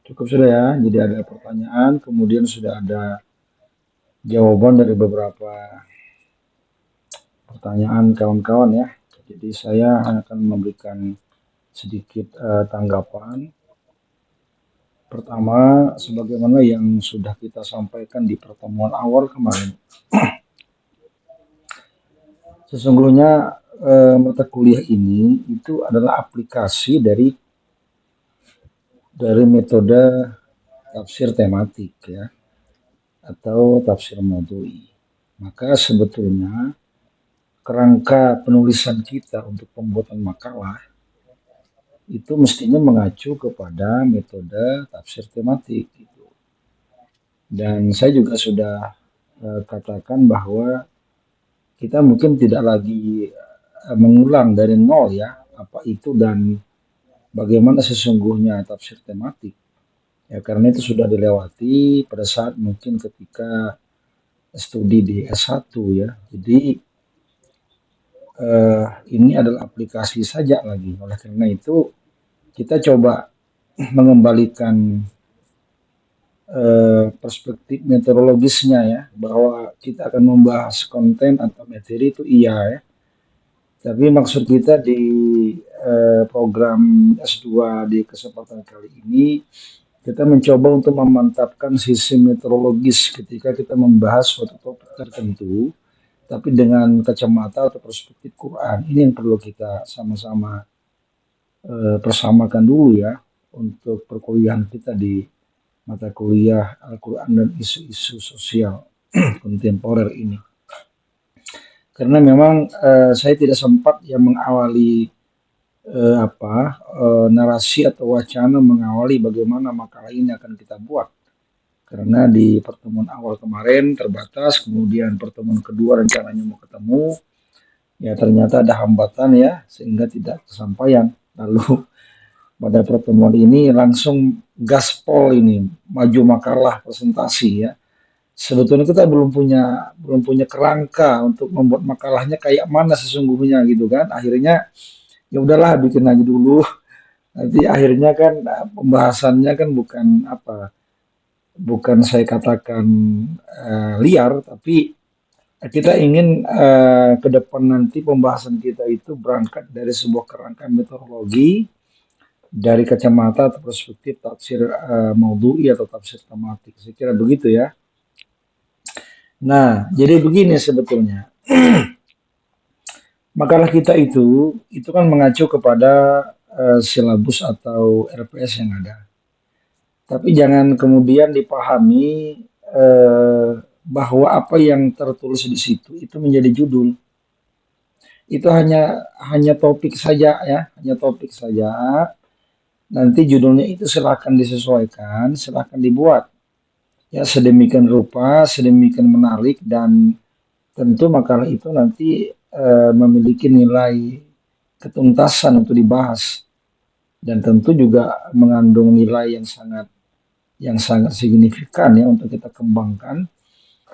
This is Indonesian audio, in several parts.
Cukup sudah ya. Jadi ada pertanyaan, kemudian sudah ada jawaban dari beberapa pertanyaan kawan-kawan ya. Jadi saya akan memberikan sedikit tanggapan. Pertama, sebagaimana yang sudah kita sampaikan di pertemuan awal kemarin, sesungguhnya mata kuliah ini itu adalah aplikasi dari metode tafsir tematik ya, atau tafsir maudhu'i. Maka sebetulnya kerangka penulisan kita untuk pembuatan makalah itu mestinya mengacu kepada metode tafsir tematik gitu. Dan saya juga sudah katakan bahwa kita mungkin tidak lagi mengulang dari nol ya apa itu dan bagaimana sesungguhnya tafsir tematik. Ya karena itu sudah dilewati pada saat mungkin ketika studi di S1 ya. Jadi ini adalah aplikasi saja lagi. Oleh karena itu kita coba mengembalikan perspektif meteorologisnya ya, bahwa kita akan membahas konten atau materi itu iya ya. Tapi maksud kita di program S2 di kesempatan kali ini kita mencoba untuk memantapkan sisi meteorologis ketika kita membahas suatu topik tertentu, tapi dengan kacamata atau perspektif Quran. Ini yang perlu kita sama-sama persamakan dulu ya untuk perkuliahan kita di mata kuliah Al-Quran dan isu-isu sosial kontemporer ini. Karena memang saya tidak sempat ya mengawali narasi atau wacana mengawali bagaimana makalah ini akan kita buat. Karena di pertemuan awal kemarin terbatas, kemudian pertemuan kedua rencananya mau ketemu, ya ternyata ada hambatan ya sehingga tidak kesampaian. Lalu pada pertemuan ini langsung gaspol ini maju makalah presentasi ya. Sebetulnya kita belum punya kerangka untuk membuat makalahnya kayak mana sesungguhnya gitu kan. Akhirnya ya udahlah bikin aja dulu. Nanti akhirnya kan pembahasannya kan bukan saya katakan liar, tapi kita ingin ke depan nanti pembahasan kita itu berangkat dari sebuah kerangka metodologi dari kacamata atau perspektif tafsir maudhu'i atau tafsir tematik. Saya kira begitu ya. Nah, jadi begini sebetulnya. Makalah kita itu kan mengacu kepada silabus atau RPS yang ada. Tapi jangan kemudian dipahami bahwa apa yang tertulis di situ itu menjadi judul. Itu hanya topik saja ya, hanya topik saja. Nanti judulnya itu silakan disesuaikan, silakan dibuat ya sedemikian rupa, sedemikian menarik dan tentu makalah itu nanti memiliki nilai ketuntasan untuk dibahas dan tentu juga mengandung nilai yang sangat signifikan ya untuk kita kembangkan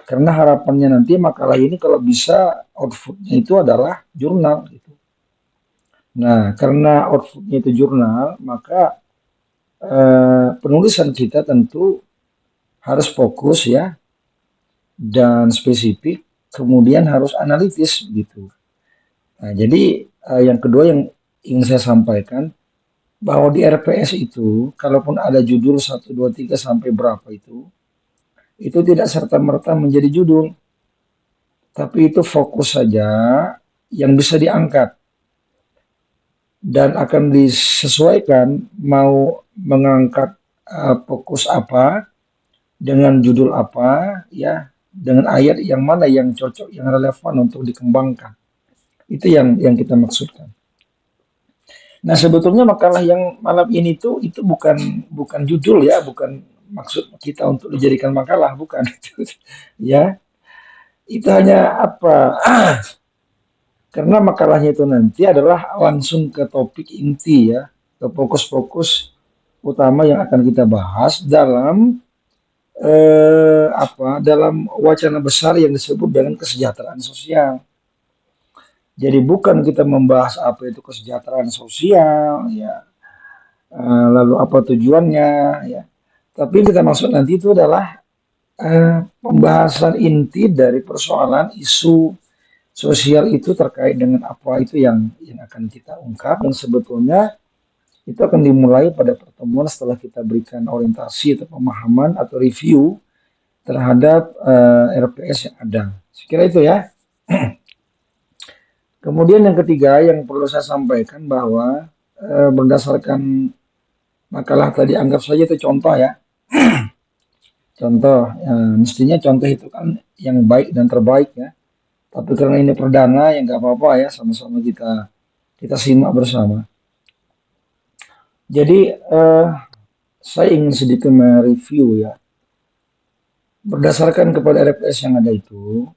karena harapannya nanti makalah ini kalau bisa outputnya itu adalah jurnal gitu. Nah, karena outputnya itu jurnal, maka penulisan kita tentu harus fokus ya dan spesifik, kemudian harus analitis gitu. Nah, jadi yang kedua yang ingin saya sampaikan bahwa di RPS itu, kalaupun ada judul 1, 2, 3 sampai berapa itu tidak serta-merta menjadi judul, tapi itu fokus saja yang bisa diangkat dan akan disesuaikan mau mengangkat fokus apa dengan judul apa ya dengan ayat yang mana yang cocok yang relevan untuk dikembangkan. Itu yang kita maksudkan. Nah, sebetulnya makalah yang malam ini itu bukan judul ya, bukan maksud kita untuk dijadikan makalah, bukan itu. Ya, itu hanya karena makalahnya itu nanti adalah langsung ke topik inti ya, ke fokus-fokus utama yang akan kita bahas dalam wacana besar yang disebut dengan kesejahteraan sosial. Jadi bukan kita membahas apa itu kesejahteraan sosial, ya, lalu apa tujuannya, ya. Tapi yang kita maksud nanti itu adalah pembahasan inti dari persoalan isu sosial itu terkait dengan apa itu yang akan kita ungkap, dan sebetulnya itu akan dimulai pada pertemuan setelah kita berikan orientasi atau pemahaman atau review terhadap RPS yang ada. Sekira itu ya. Kemudian yang ketiga yang perlu saya sampaikan bahwa berdasarkan makalah tadi, anggap saja itu contoh ya. Contoh, mestinya contoh itu kan yang baik dan terbaik ya. Tapi karena ini perdana, ya nggak apa-apa ya, sama-sama kita simak bersama. Jadi saya ingin sedikit mereview ya. Berdasarkan kepada RPS yang ada itu,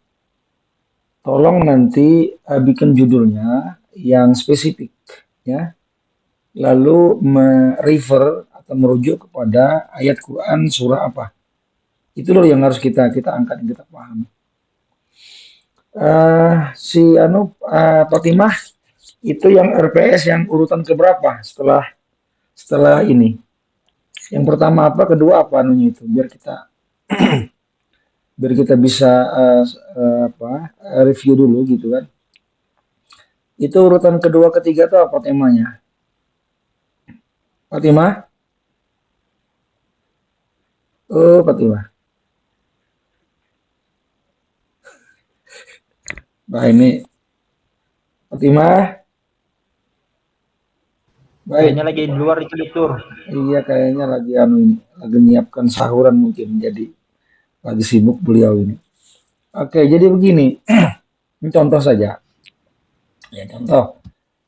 tolong nanti bikin judulnya yang spesifik ya. Lalu merefer atau merujuk kepada ayat Quran surah apa. Itu loh yang harus kita angkat, yang kita pahami. Fatimah itu yang RPS yang urutan keberapa setelah ini? Yang pertama apa, kedua apa anunya itu, biar kita bisa review dulu gitu kan. Itu urutan kedua ketiga itu apa temanya? Fatimah? Oh, Fatimah. Nah ini Fatimah. Baik. Kayaknya lagi di luar itu Tur. Iya, kayaknya lagi lagi menyiapkan sahuran mungkin, jadi lagi sibuk beliau ini. Oke, jadi begini. Ini contoh saja. Ya, contoh.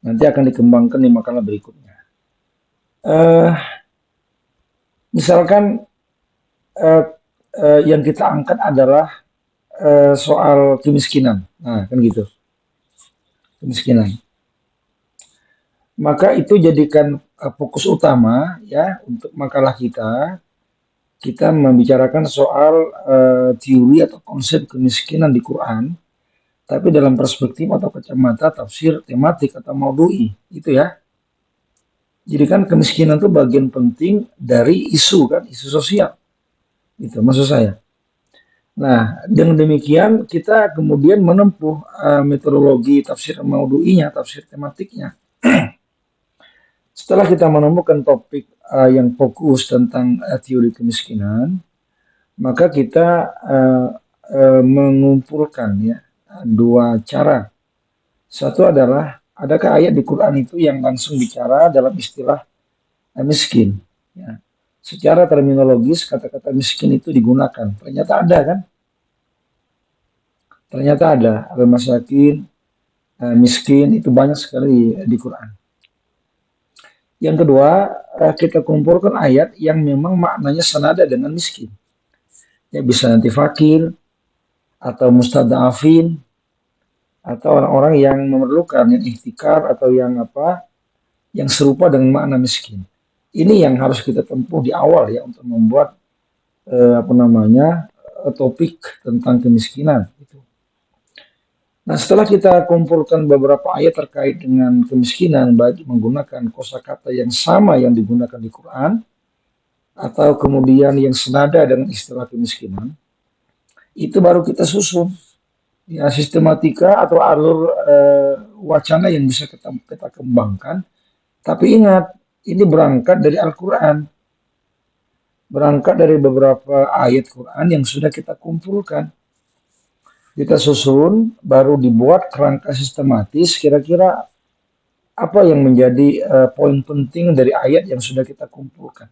Nanti akan dikembangkan di makalah berikutnya. Misalkan yang kita angkat adalah soal kemiskinan. Nah, kan gitu. Kemiskinan. Maka itu jadikan fokus utama ya untuk makalah kita. Kita membicarakan soal teori atau konsep kemiskinan di Quran, tapi dalam perspektif atau kacamata tafsir tematik atau maudhu'i, itu ya. Jadi kan kemiskinan itu bagian penting dari isu kan, isu sosial. Itu maksud saya. Nah, dengan demikian kita kemudian menempuh metodologi tafsir maudhu'inya, tafsir tematiknya. Setelah kita menemukan topik yang fokus tentang teori kemiskinan, maka kita mengumpulkan ya dua cara. Satu adalah, adakah ayat di Quran itu yang langsung bicara dalam istilah miskin? Ya. Secara terminologis kata-kata miskin itu digunakan. Ternyata ada kan? Ternyata ada. Al-masakin, miskin itu banyak sekali di Quran. Yang kedua, kita kumpulkan ayat yang memang maknanya senada dengan miskin. Ya, bisa nanti fakir, atau mustadafin, atau orang-orang yang memerlukan, yang ihtikar, atau yang serupa dengan makna miskin. Ini yang harus kita tempuh di awal ya, untuk membuat topik tentang kemiskinan. Nah, setelah kita kumpulkan beberapa ayat terkait dengan kemiskinan, baik menggunakan kosakata yang sama yang digunakan di Quran, atau kemudian yang senada dengan istilah kemiskinan, itu baru kita susun ya sistematika atau alur wacana yang bisa kita kembangkan. Tapi ingat, ini berangkat dari Al-Quran, berangkat dari beberapa ayat Quran yang sudah kita kumpulkan. Kita susun, baru dibuat kerangka sistematis, kira-kira apa yang menjadi poin penting dari ayat yang sudah kita kumpulkan.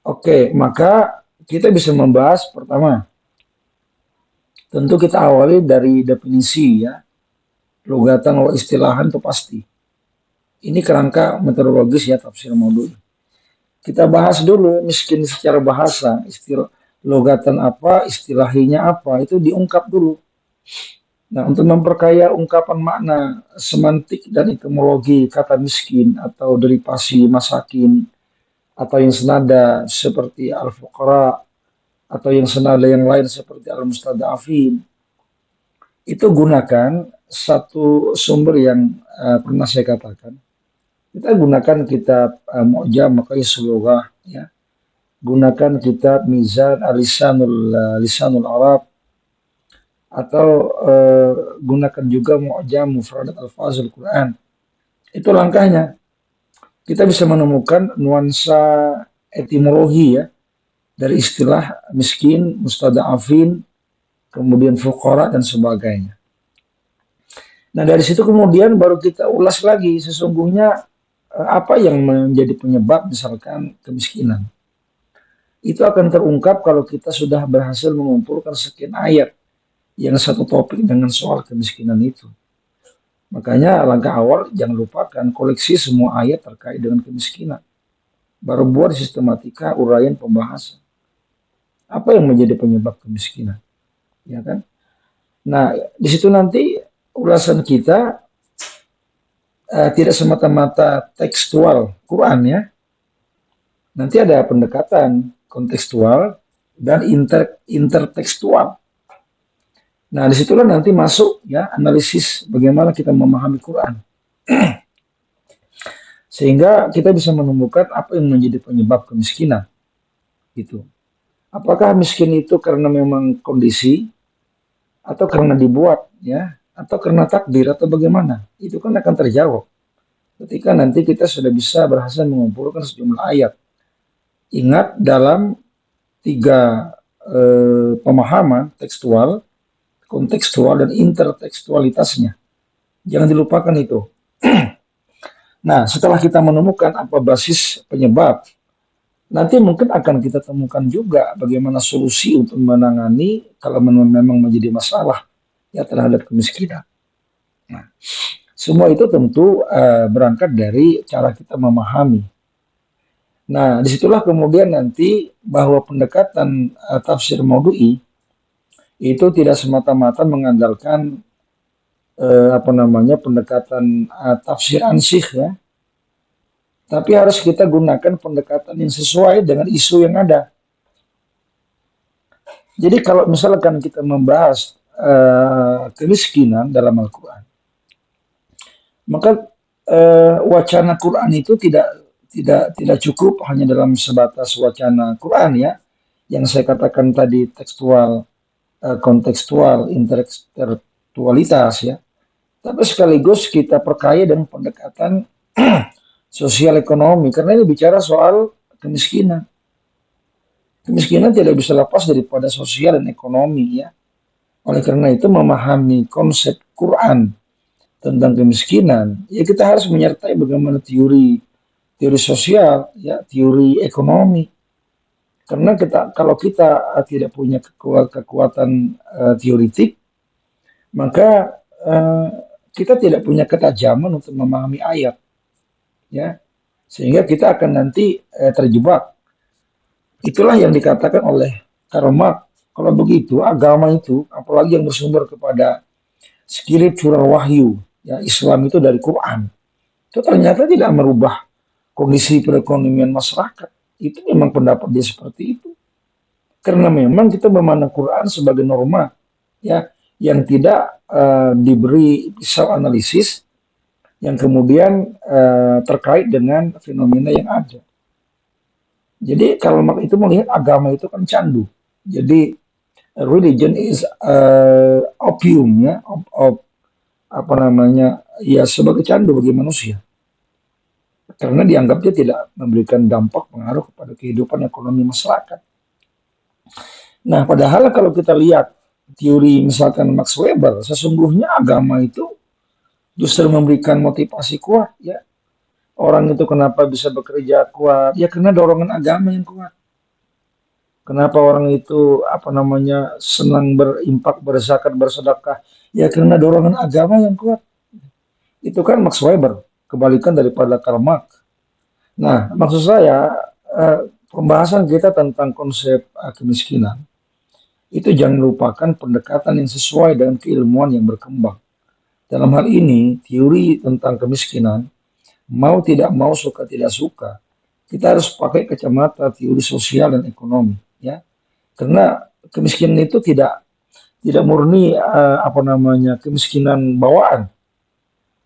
Oke, maka kita bisa membahas pertama. Tentu kita awali dari definisi ya. Lugatan atau istilahan itu pasti. Ini kerangka metodologis ya tafsir maudhu'i. Kita bahas dulu miskin secara bahasa, istilah logatan apa, istilahinya apa, itu diungkap dulu. Nah, untuk memperkaya ungkapan makna semantik dan etimologi kata miskin atau derivasi masakin, atau yang senada seperti al-fuqara, atau yang senada yang lain seperti al-mustadafin, itu gunakan satu sumber yang pernah saya katakan. Kita gunakan kitab Mu'jam Maqayisul Lughah ya. gunakan kitab Mizan Lisanul Arab, atau gunakan juga Mu'jam Mufradat Alfazul Quran. Itu langkahnya. Kita bisa menemukan nuansa etimologi ya dari istilah miskin, mustada'afin, kemudian fuqara dan sebagainya. Nah, dari situ kemudian baru kita ulas lagi sesungguhnya apa yang menjadi penyebab misalkan kemiskinan. Itu akan terungkap kalau kita sudah berhasil mengumpulkan sekian ayat yang satu topik dengan soal kemiskinan itu. Makanya langkah awal jangan lupakan koleksi semua ayat terkait dengan kemiskinan. Baru buat sistematika uraian pembahasan. Apa yang menjadi penyebab kemiskinan? Ya kan? Nah, di situ nanti ulasan kita tidak semata-mata tekstual Quran ya. Nanti ada pendekatan kontekstual dan intertekstual. Nah, disitulah nanti masuk ya analisis bagaimana kita memahami Quran. Sehingga kita bisa menemukan apa yang menjadi penyebab kemiskinan. Gitu. Apakah miskin itu karena memang kondisi atau karena dibuat ya, atau karena takdir atau bagaimana? Itu kan akan terjawab ketika nanti kita sudah bisa berhasil mengumpulkan sejumlah ayat. Ingat dalam tiga pemahaman tekstual, kontekstual, dan intertekstualitasnya. Jangan dilupakan itu. Nah, setelah kita menemukan apa basis penyebab, nanti mungkin akan kita temukan juga bagaimana solusi untuk menangani kalau memang menjadi masalah ya terhadap kemiskinan. Nah, semua itu tentu berangkat dari cara kita memahami. Nah, disitulah kemudian nanti bahwa pendekatan tafsir maudu'i itu tidak semata-mata mengandalkan pendekatan tafsir ansih ya, tapi harus kita gunakan pendekatan yang sesuai dengan isu yang ada. Jadi kalau misalkan kita membahas kemiskinan dalam Al-Quran, maka wacana Quran itu tidak cukup hanya dalam sebatas wacana Quran ya, yang saya katakan tadi tekstual, kontekstual, intertekstualitas ya. Tapi sekaligus kita perkaya dengan pendekatan sosial ekonomi, karena ini bicara soal kemiskinan. Kemiskinan tidak bisa lepas daripada sosial dan ekonomi ya. Oleh karena itu memahami konsep Quran tentang kemiskinan, ya kita harus menyertai bagaimana teori sosial, ya teori ekonomi. Karena kalau kita tidak punya kekuatan teoritik, maka kita tidak punya ketajaman untuk memahami ayat, ya, sehingga kita akan nanti terjebak. Itulah yang dikatakan oleh Karl Marx. Kalau begitu, agama itu, apalagi yang bersumber kepada spiritual wahyu, ya Islam itu dari Quran, itu ternyata tidak merubah kondisi perekonomian masyarakat. Itu memang pendapat dia seperti itu. Karena memang kita memandang Quran sebagai norma, ya, yang tidak diberi pisau analisis yang kemudian terkait dengan fenomena yang ada. Jadi kalau itu melihat agama itu kan candu. Jadi religion is opium ya, ya sebagai candu bagi manusia. Karena dianggap dia tidak memberikan dampak pengaruh kepada kehidupan ekonomi masyarakat. Nah, padahal kalau kita lihat teori misalkan Max Weber, sesungguhnya agama itu justru memberikan motivasi kuat ya. Orang itu kenapa bisa bekerja kuat? Ya karena dorongan agama yang kuat. Kenapa orang itu senang berimpak, berzakat, bersedekah? Ya karena dorongan agama yang kuat. Itu kan Max Weber, kebalikan daripada Karl Marx. Nah, maksud saya pembahasan kita tentang konsep kemiskinan itu jangan lupakan pendekatan yang sesuai dengan keilmuan yang berkembang. Dalam hal ini, teori tentang kemiskinan, mau tidak mau, suka tidak suka, kita harus pakai kacamata teori sosial dan ekonomi, ya. Karena kemiskinan itu tidak murni kemiskinan bawaan,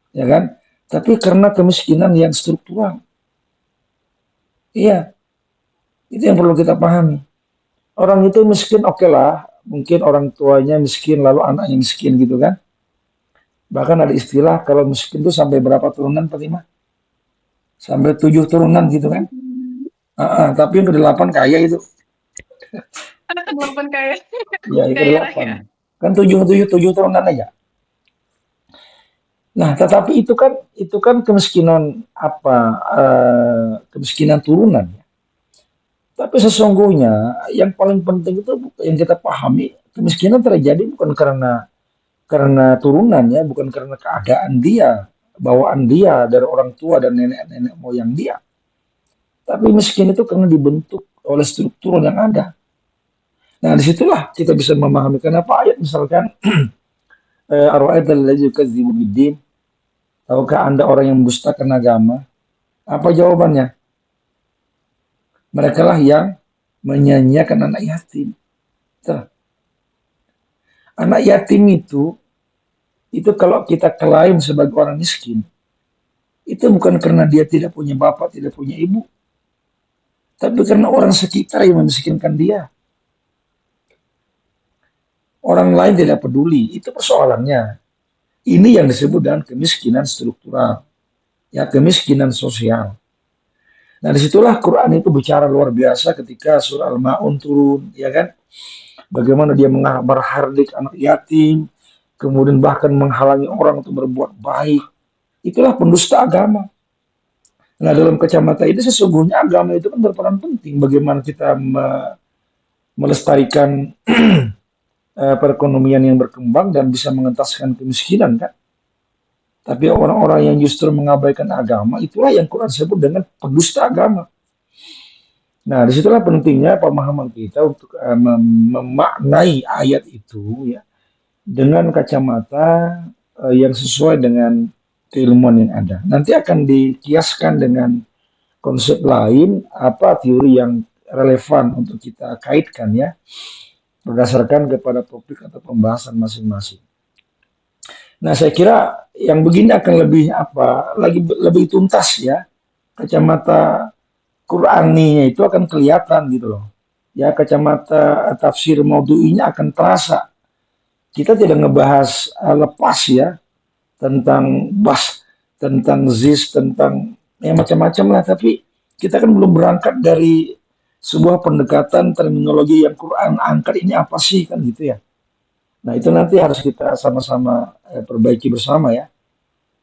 ya kan? Tapi karena kemiskinan yang struktural. Iya, Itu yang perlu kita pahami. Orang itu miskin, oke lah, mungkin orang tuanya miskin lalu anaknya miskin gitu kan. Bahkan ada istilah kalau miskin itu sampai berapa turunan Fatimah? Sampai 7 turunan gitu kan. Tapi yang ke-8 kaya itu. Anak ke-8 kayak Ya, yang kaya ke-8. raya. Kan 7 turunan aja. Nah, tetapi itu kan kemiskinan apa? Kemiskinan turunan. Tapi sesungguhnya yang paling penting itu yang kita pahami, kemiskinan terjadi bukan karena turunan ya, bukan karena keadaan dia, bawaan dia dari orang tua dan nenek-nenek moyang dia. Tapi miskin itu karena dibentuk oleh struktur yang ada. Nah, disitulah kita bisa memahami kenapa ayat misalkan arwa'aital ladzi yukadzibu biddin, tahukah Anda orang yang mendustakan agama? Apa jawabannya? Mereka lah yang menyanyiakan anak yatim. Tuh. Anak yatim itu kalau kita klaim sebagai orang miskin, itu bukan karena dia tidak punya bapak, tidak punya ibu, tapi karena orang sekitar yang memiskinkan dia. Orang lain tidak peduli, itu persoalannya. Ini yang disebut dengan kemiskinan struktural, ya kemiskinan sosial. Nah disitulah Quran itu bicara luar biasa ketika surah Al-Ma'un turun, ya kan? Bagaimana dia berhardik anak yatim, kemudian bahkan menghalangi orang untuk berbuat baik. Itulah pendusta agama. Nah dalam kacamata itu sesungguhnya agama itu kan berperan penting bagaimana kita melestarikan perekonomian yang berkembang dan bisa mengentaskan kemiskinan kan. Tapi orang-orang yang justru mengabaikan agama itulah yang Quran sebut dengan pendusta agama. Nah, disitulah pentingnya pemahaman kita untuk memaknai ayat itu ya dengan kacamata yang sesuai dengan keilmuan yang ada. Nanti akan dikiaskan dengan konsep lain, apa teori yang relevan untuk kita kaitkan ya, berdasarkan kepada topik atau pembahasan masing-masing. Nah, saya kira yang begini akan lebih apa? Lebih tuntas ya. Kacamata Qur'aninya itu akan kelihatan gitu loh. Ya, kacamata tafsir maudhu'inya akan terasa. Kita tidak ngebahas lepas ya tentang tentang zis, tentang ya macam-macam lah. Tapi kita kan belum berangkat dari sebuah pendekatan terminologi yang Quran angkat ini apa sih kan gitu ya. Nah itu nanti harus kita sama-sama perbaiki bersama ya.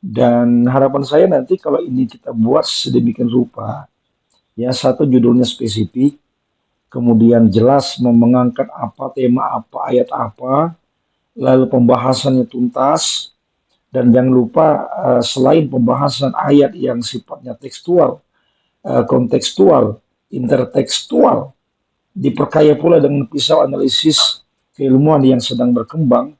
Dan harapan saya nanti kalau ini kita buat sedemikian rupa, ya satu judulnya spesifik, kemudian jelas mengangkat apa tema apa ayat apa, lalu pembahasannya tuntas, dan jangan lupa selain pembahasan ayat yang sifatnya tekstual, kontekstual, intertekstual, diperkaya pula dengan pisau analisis keilmuan yang sedang berkembang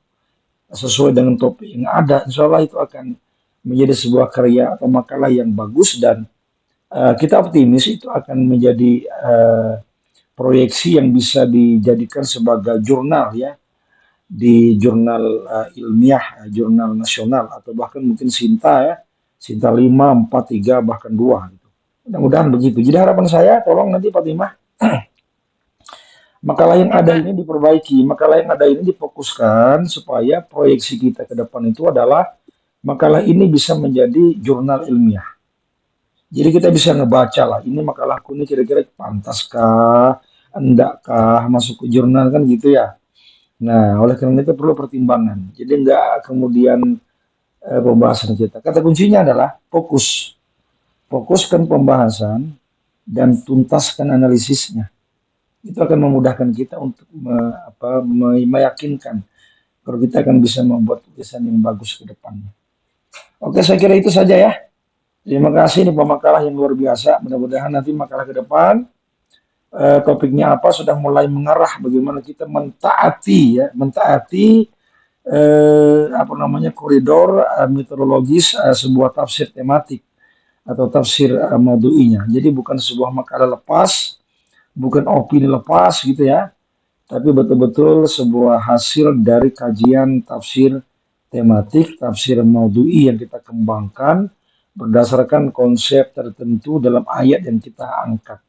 sesuai dengan topik yang ada, insya Allah itu akan menjadi sebuah karya atau makalah yang bagus dan kita optimis itu akan menjadi proyeksi yang bisa dijadikan sebagai jurnal ya di jurnal ilmiah, jurnal nasional atau bahkan mungkin Sinta ya, Sinta 5, 4, 3 bahkan 2 gitu. Mudah-mudahan begitu. Jadi harapan saya tolong nanti Fatimah makalah yang Ya, ada Kak. ini diperbaiki, makalah yang ada ini difokuskan supaya proyeksi kita ke depan itu adalah makalah ini bisa menjadi jurnal ilmiah. Jadi kita bisa ngebaca lah, ini makalahku ini kira-kira pantaskah, endakkah masuk ke jurnal kan gitu ya. Nah, oleh karena itu perlu pertimbangan. Jadi enggak kemudian pembahasan kita. Kata kuncinya adalah fokus. Fokuskan pembahasan dan tuntaskan analisisnya. Itu akan memudahkan kita untuk meyakinkan kalau kita akan bisa membuat tulisan yang bagus ke depannya. Oke, saya kira itu saja ya. Terima kasih, ini pemakalah yang luar biasa. Mudah-mudahan nanti makalah ke depan topiknya apa sudah mulai mengarah bagaimana kita mentaati ya, mentaati apa namanya koridor metodologis sebuah tafsir tematik atau tafsir maudhu'inya. Jadi bukan sebuah makalah lepas, bukan opini lepas gitu ya, tapi betul-betul sebuah hasil dari kajian tafsir tematik, tafsir maudhu'i yang kita kembangkan berdasarkan konsep tertentu dalam ayat yang kita angkat.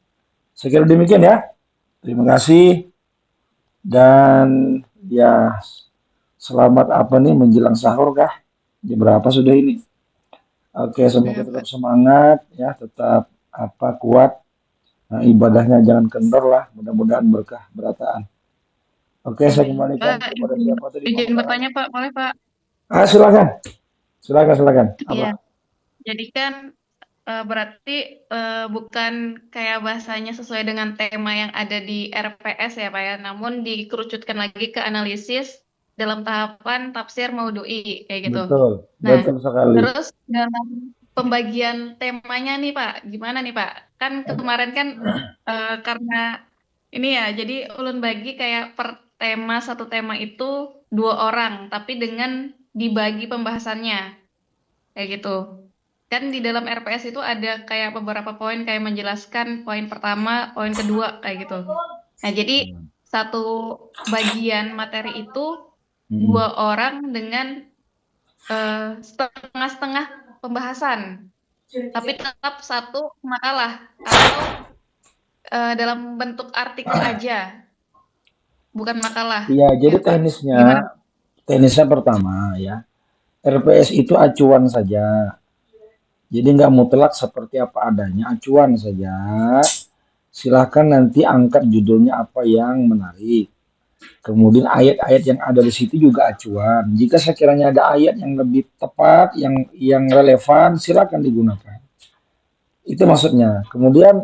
Saya kira demikian ya. Terima kasih dan ya selamat apa nih menjelang sahur kah? Jam berapa sudah ini? Oke, semoga Ya, tetap Pak. semangat ya, tetap apa kuat. Nah, ibadahnya jangan kendor lah, mudah-mudahan berkah berataan. Oke, saya Amin. kembalikan Pak, kepada siapa tadi izin pembukaannya. bertanya, Pak. Boleh, Pak? Silakan, silakan, silakan. Apa? Iya. Jadi kan berarti bukan kayak bahasanya sesuai dengan tema yang ada di RPS ya, Pak ya, namun dikerucutkan lagi ke analisis dalam tahapan tafsir maudhu'i kayak gitu. Betul, Nah, betul sekali. terus dalam pembagian temanya nih, Pak, gimana nih, Pak? Kan kemarin kan karena ini ya, jadi ulun bagi kayak per tema satu tema itu 2 orang, tapi dengan dibagi pembahasannya kayak gitu. Kan di dalam RPS itu ada kayak beberapa poin kayak menjelaskan poin pertama, poin kedua kayak gitu. Nah, jadi satu bagian materi itu Hmm. 2 orang dengan setengah-setengah pembahasan, tapi tetap satu makalah atau dalam bentuk artikel aja, bukan makalah. Iya, jadi Ya, Pak. teknisnya, Gimana? teknisnya pertama ya, RPS itu acuan saja. Jadi nggak mutlak seperti apa adanya, acuan saja. Silahkan nanti angkat judulnya apa yang menarik. Kemudian ayat-ayat yang ada di situ juga acuan. Jika sekiranya ada ayat yang lebih tepat, yang relevan, silakan digunakan. Itu maksudnya. Kemudian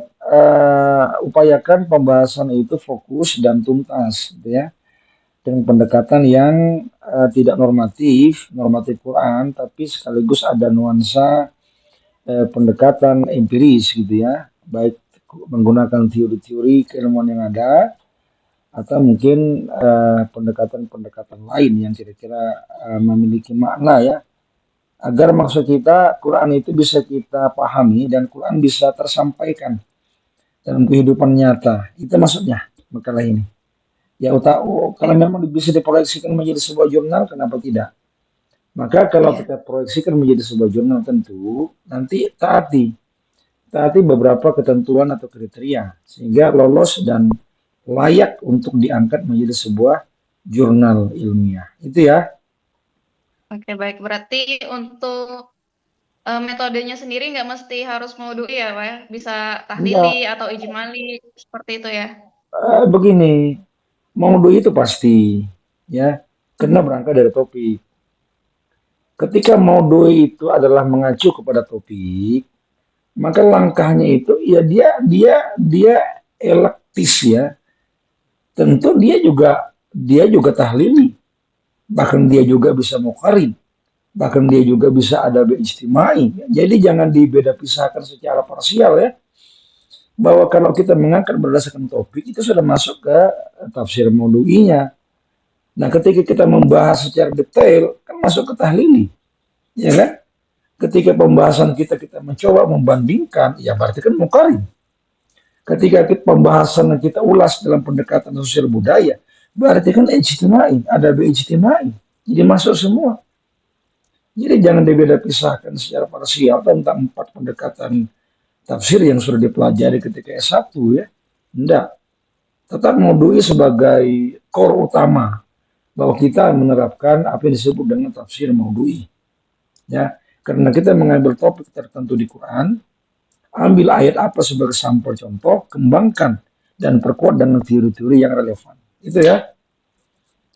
upayakan pembahasan itu fokus dan tuntas, gitu ya, dengan pendekatan yang tidak normatif, normatif Quran, tapi sekaligus ada nuansa pendekatan empiris, gitu ya, baik menggunakan teori-teori keilmuan yang ada atau mungkin pendekatan-pendekatan lain yang kira-kira memiliki makna ya, agar maksud kita Quran itu bisa kita pahami dan Quran bisa tersampaikan dalam kehidupan nyata. Itu maksudnya makalah ini. Ya kalau Oke. memang bisa diproyeksikan menjadi sebuah jurnal, kenapa tidak? Maka kalau Iya. kita proyeksikan menjadi sebuah jurnal tentu nanti taati beberapa ketentuan atau kriteria sehingga lolos dan layak untuk diangkat menjadi sebuah jurnal ilmiah. Itu ya. Oke, baik. Berarti untuk metodenya sendiri nggak mesti harus maudhui ya, Pak ya? Bisa tahlili Enggak, atau ijmali seperti itu ya. begini, mau itu pasti ya, karena berangkat dari topik. Ketika mau itu adalah mengacu kepada topik, maka langkahnya itu ya dia elektis ya. Tentu dia juga tahlili, bahkan dia juga bisa muqarrin, bahkan dia juga bisa ada ijtimai. Jadi jangan dibeda pisahkan secara parsial ya. Bahwa kalau kita mengangkat berdasarkan topik itu sudah masuk ke tafsir maudu'inya. Nah, ketika kita membahas secara detail kan masuk ke tahlili, ya kan? Ketika pembahasan kita mencoba membandingkan, ya berarti kan muqarrin. Ketika pembahasan kita ulas dalam pendekatan sosial budaya, berarti kan ijtimai, ada ijtimai. Jadi masuk semua. Jadi jangan dibeda pisahkan secara parsial tentang 4 pendekatan tafsir yang sudah dipelajari ketika S1 ya. Tidak. Tetap maudu'i sebagai core utama bahwa kita menerapkan apa yang disebut dengan tafsir maudu'i. Ya, karena kita mengambil topik tertentu di Quran, ambil ayat apa sebagai sampel contoh, kembangkan dan perkuat dengan teori-teori yang relevan. Itu ya.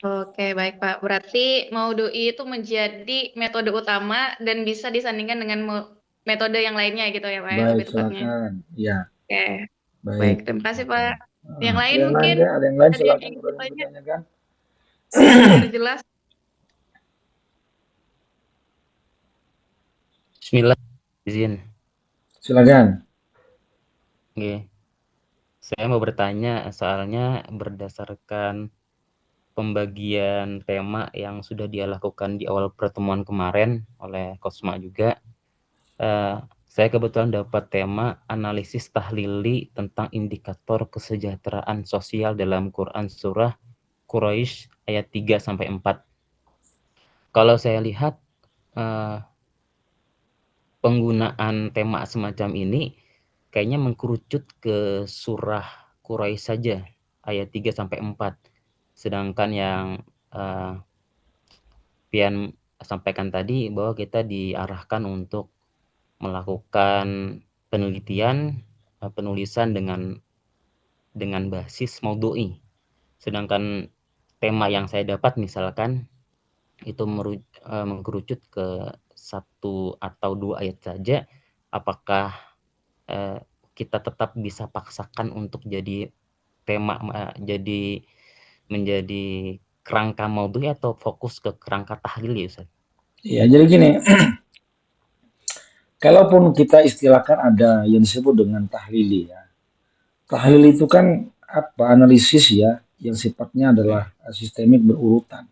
Oke, baik Pak. Berarti maudhui itu menjadi metode utama dan bisa disandingkan dengan metode yang lainnya gitu ya Pak ya, Baik, lebih tepatnya. silakan. Ya, Oke, baik. baik. Terima kasih Oke. Pak. Yang lain Ada yang lain mungkin ya? Ada yang lain ada yang silakan ingin kalau yang bertanya bertanyakan. biar jelas. Bismillah, izin. Silakan. Oke. Saya mau bertanya soalnya berdasarkan pembagian tema yang sudah dia lakukan di awal pertemuan kemarin oleh Kosma juga. Saya kebetulan dapat tema analisis tahlili tentang indikator kesejahteraan sosial dalam Quran surah Quraisy ayat 3-4. Kalau saya lihat penggunaan tema semacam ini kayaknya mengkerucut ke surah Quraisy saja ayat 3-4. Sedangkan yang Pian sampaikan tadi bahwa kita diarahkan untuk melakukan penelitian, penulisan dengan basis maudhu'i. Sedangkan tema yang saya dapat misalkan itu mengkerucut ke 1 atau 2 ayat saja, apakah kita tetap bisa paksakan untuk jadi tema menjadi kerangka maudhu'i atau fokus ke kerangka tahlil ya Ustaz? Ya, jadi gini, kalaupun kita istilahkan ada yang disebut dengan tahlili ya. Tahlil itu kan analisis ya, yang sifatnya adalah sistemik berurutan.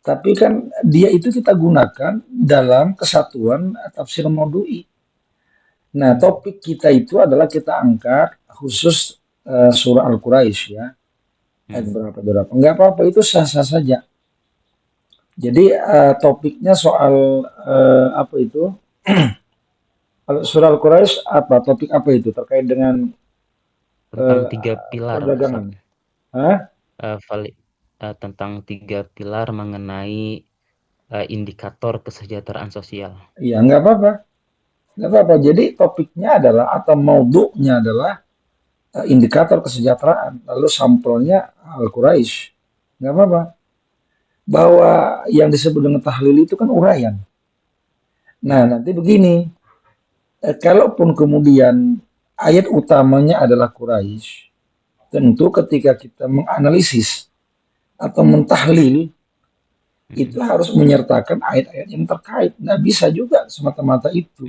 Tapi kan dia itu kita gunakan dalam kesatuan tafsir maudhu'i. Nah, topik kita itu adalah kita angkat khusus surah Al-Quraisy ya. Ayat berapa. Enggak apa-apa, itu sah-sah saja. Jadi topiknya soal apa itu? Surah Al-Quraisy topik apa itu terkait dengan tentang 3 pilar perdagangan? Tentang 3 pilar mengenai indikator kesejahteraan sosial. Iya, enggak apa-apa. Jadi topiknya adalah atau maudhu'nya adalah indikator kesejahteraan. Lalu sampelnya Al-Quraisy. Enggak apa-apa. Bahwa yang disebut dengan tahlil itu kan uraian. Nah, nanti begini. Kalaupun kemudian ayat utamanya adalah Quraisy, tentu ketika kita menganalisis atau mentahlil, itu harus menyertakan ayat-ayat yang terkait. Nggak bisa juga semata-mata itu.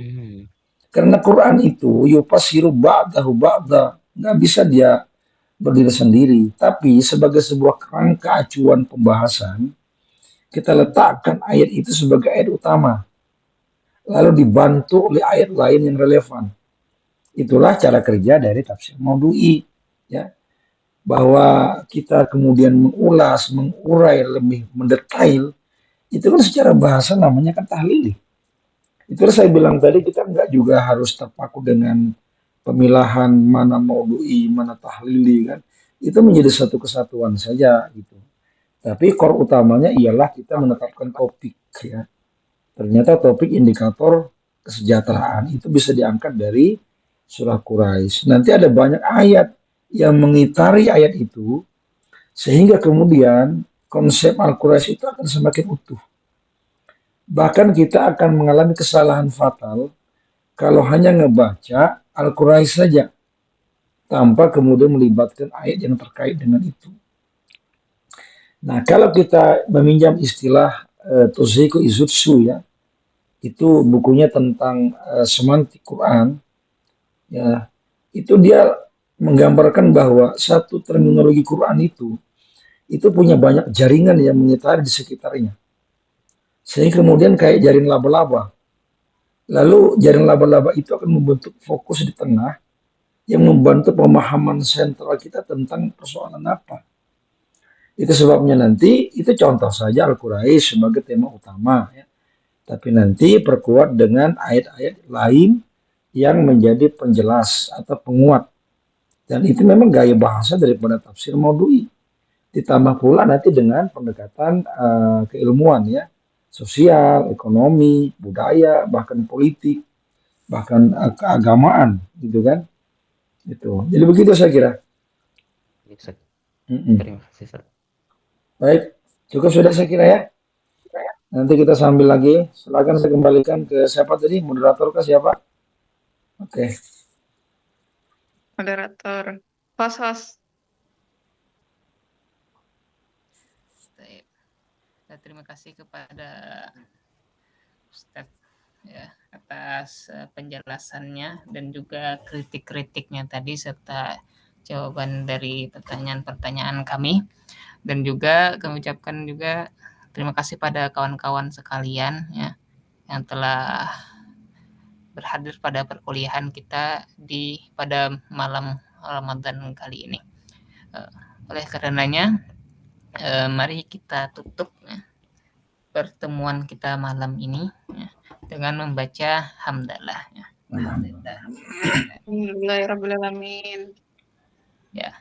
Karena Quran itu yufasiru ba'dahu ba'da. Nggak bisa dia berdiri sendiri. Tapi sebagai sebuah kerangka acuan pembahasan, kita letakkan ayat itu sebagai ayat utama. Lalu dibantu oleh ayat lain yang relevan. Itulah cara kerja dari tafsir maudhu'i, ya. Bahwa kita kemudian mengulas, mengurai lebih mendetail, itu kan secara bahasa namanya kan tahlili. Itulah saya bilang tadi, kita enggak juga harus terpaku dengan pemilahan mana maudhu'i, mana tahlili kan. Itu menjadi satu kesatuan saja gitu. Tapi core utamanya ialah kita menetapkan topik ya. Ternyata topik indikator kesejahteraan itu bisa diangkat dari surah Quraisy. Nanti ada banyak ayat yang mengitari ayat itu, sehingga kemudian konsep Al-Quraisy itu akan semakin utuh. Bahkan kita akan mengalami kesalahan fatal kalau hanya ngebaca Al-Quraisy saja, tanpa kemudian melibatkan ayat yang terkait dengan itu. Nah, kalau kita meminjam istilah Toseiku Izutsu ya, itu bukunya tentang semantik Quran, ya, itu dia menggambarkan bahwa satu terminologi Quran itu punya banyak jaringan yang menyetari di sekitarnya. Sehingga kemudian kayak jaring laba-laba. Lalu jaring laba-laba itu akan membentuk fokus di tengah yang membantu pemahaman sentral kita tentang persoalan apa. Itu sebabnya nanti, itu contoh saja Al-Quraisy sebagai tema utama ya. Tapi nanti perkuat dengan ayat-ayat lain yang menjadi penjelas atau penguat. Dan itu memang gaya bahasa daripada tafsir maudhu'i. Ditambah pula nanti dengan pendekatan keilmuan ya, sosial, ekonomi, budaya, bahkan politik, bahkan keagamaan, gitu kan? Gitu. Jadi begitu saya kira. Terima kasih, Ustaz. Baik, cukup sudah saya kira ya. Nanti kita sambil lagi. Silakan saya kembalikan ke siapa tadi? Moderator ke siapa? Oke. Moderator. Host. Terima kasih kepada Ustadz ya atas penjelasannya dan juga kritik-kritiknya tadi serta jawaban dari pertanyaan-pertanyaan kami, dan juga kami ucapkan juga terima kasih pada kawan-kawan sekalian ya yang telah berhadir pada perkuliahan kita pada malam Ramadan kali ini. Oleh karenanya mari kita tutup pertemuan kita malam ini ya, dengan membaca hamdalah ya. Alhamdulillah. Alhamdulillahirrahmanirrahim. Ya,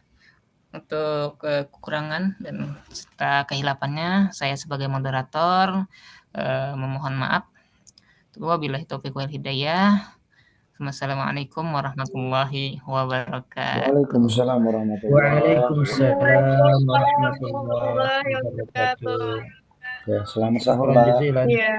untuk kekurangan dan serta kehilafannya, saya sebagai moderator memohon maaf. Wabillahi taufiq wal hidayah. Wassalamualaikum warahmatullahi wabarakatuh. Waalaikumsalam warahmatullahi Waalaikumsalam warahmatullahi Warahmatullahi wabarakatuh. wabarakatuh. Oke, selamat sahur Syukran lah. jazilan. Iya.